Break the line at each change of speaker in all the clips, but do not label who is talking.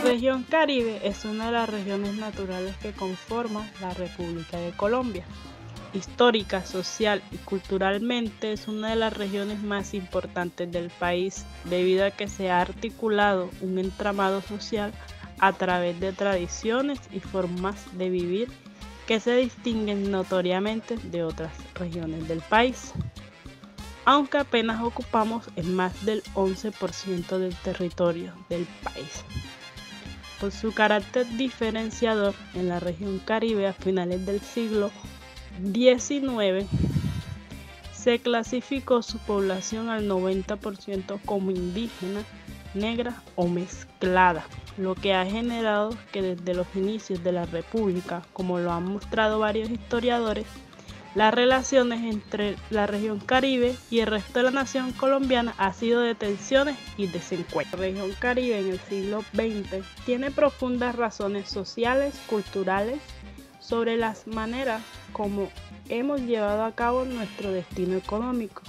región Caribe es una de las regiones naturales que conforman la República de Colombia. Histórica, social y culturalmente es una de las regiones más importantes del país, debido a que se ha articulado un entramado social a través de tradiciones y formas de vivir que se distinguen notoriamente de otras regiones del país, aunque apenas ocupamos en más del 11% del territorio del país. Por su carácter diferenciador, en la región Caribe a finales del siglo XIX se clasificó su población al 90% como indígena, negra o mezclada, lo que ha generado que desde los inicios de la República, como lo han mostrado varios historiadores, las relaciones entre la región Caribe y el resto de la nación colombiana ha sido de tensiones y desencuentros. La región Caribe en el siglo XX tiene profundas razones sociales, culturales, sobre las maneras como hemos llevado a cabo nuestro destino económico.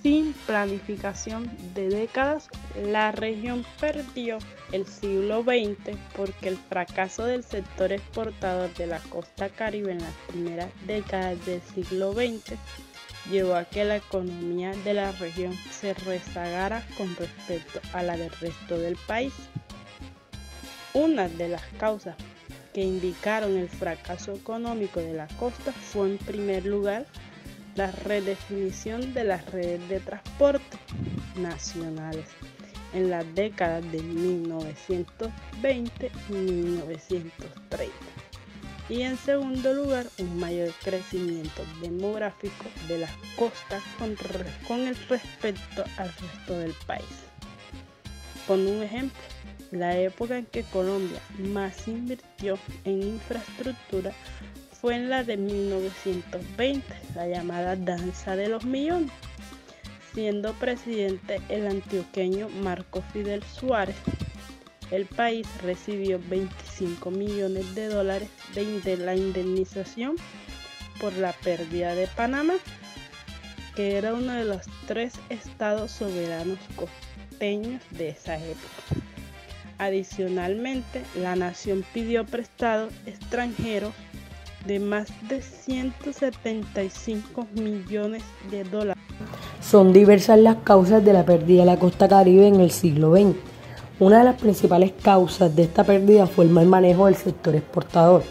Sin planificación de décadas, la región perdió el siglo XX porque el fracaso del sector exportador de la costa Caribe en las primeras décadas del siglo XX llevó a que la economía de la región se rezagara con respecto a la del resto del país. Una de las causas que indicaron el fracaso económico de la costa fue, en primer lugar, la redefinición de las redes de transporte nacionales en las décadas de 1920 y 1930, y en segundo lugar un mayor crecimiento demográfico de las costas con el respecto al resto del país. Pongo un ejemplo: la época en que Colombia más invirtió en infraestructura fue en la de 1920, la llamada Danza de los Millones. Siendo presidente el antioqueño Marco Fidel Suárez, el país recibió $25 millones de la indemnización por la pérdida de Panamá, que era uno de los 3 estados soberanos costeños de esa época. Adicionalmente, la nación pidió prestados extranjeros de más de $175 millones.
Son diversas las causas de la pérdida de la costa Caribe en el siglo XX. Una de las principales causas de esta pérdida fue el mal manejo del sector exportador.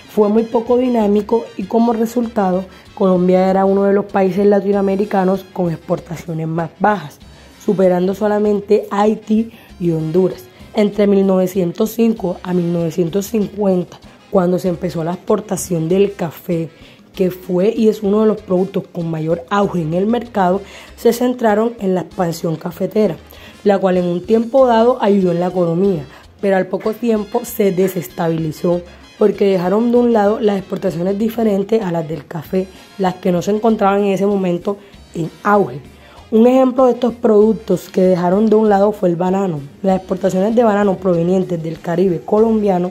Fue muy poco dinámico y como resultado, Colombia era uno de los países latinoamericanos con exportaciones más bajas, superando solamente Haití y Honduras. Entre 1905 a 1950, cuando se empezó la exportación del café, que fue y es uno de los productos con mayor auge en el mercado, se centraron en la expansión cafetera, la cual en un tiempo dado ayudó en la economía, pero al poco tiempo se desestabilizó porque dejaron de un lado las exportaciones diferentes a las del café, las que no se encontraban en ese momento en auge. Un ejemplo de estos productos que dejaron de un lado fue el banano. Las exportaciones de banano provenientes del Caribe colombiano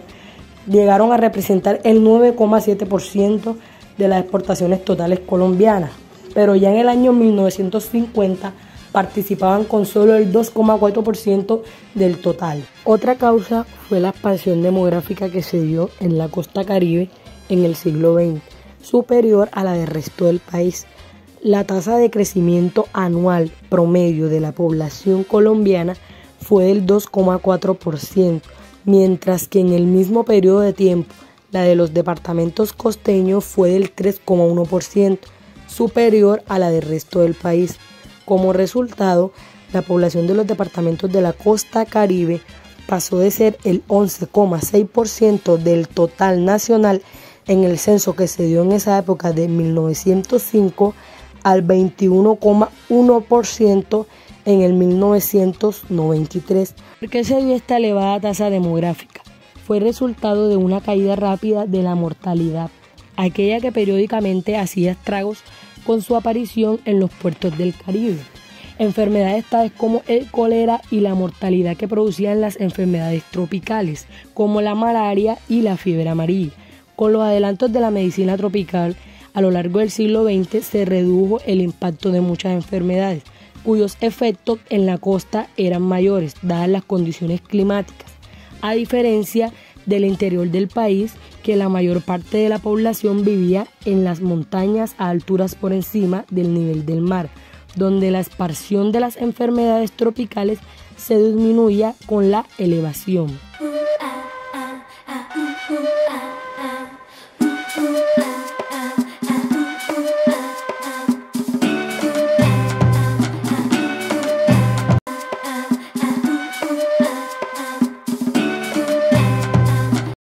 llegaron a representar el 9,7% de las exportaciones totales colombianas, pero ya en el año 1950 participaban con solo el 2,4% del total. Otra causa fue la expansión demográfica que se dio en la costa Caribe en el siglo XX, superior a la del resto del país. La tasa de crecimiento anual promedio de la población colombiana fue del 2,4%, mientras que en el mismo periodo de tiempo la de los departamentos costeños fue del 3,1%, superior a la del resto del país. Como resultado, la población de los departamentos de la costa Caribe pasó de ser el 11,6% del total nacional en el censo que se dio en esa época de 1905 al 21,1% en el 1993. ¿Por qué se dio esta elevada tasa demográfica? Fue resultado de una caída rápida de la mortalidad, aquella que periódicamente hacía estragos con su aparición en los puertos del Caribe. Enfermedades tales como el cólera y la mortalidad que producían las enfermedades tropicales, como la malaria y la fiebre amarilla. Con los adelantos de la medicina tropical, a lo largo del siglo XX se redujo el impacto de muchas enfermedades, cuyos efectos en la costa eran mayores, dadas las condiciones climáticas. a diferencia del interior del país, que la mayor parte de la población vivía en las montañas a alturas por encima del nivel del mar, donde la esparción de las enfermedades tropicales se disminuía con la elevación.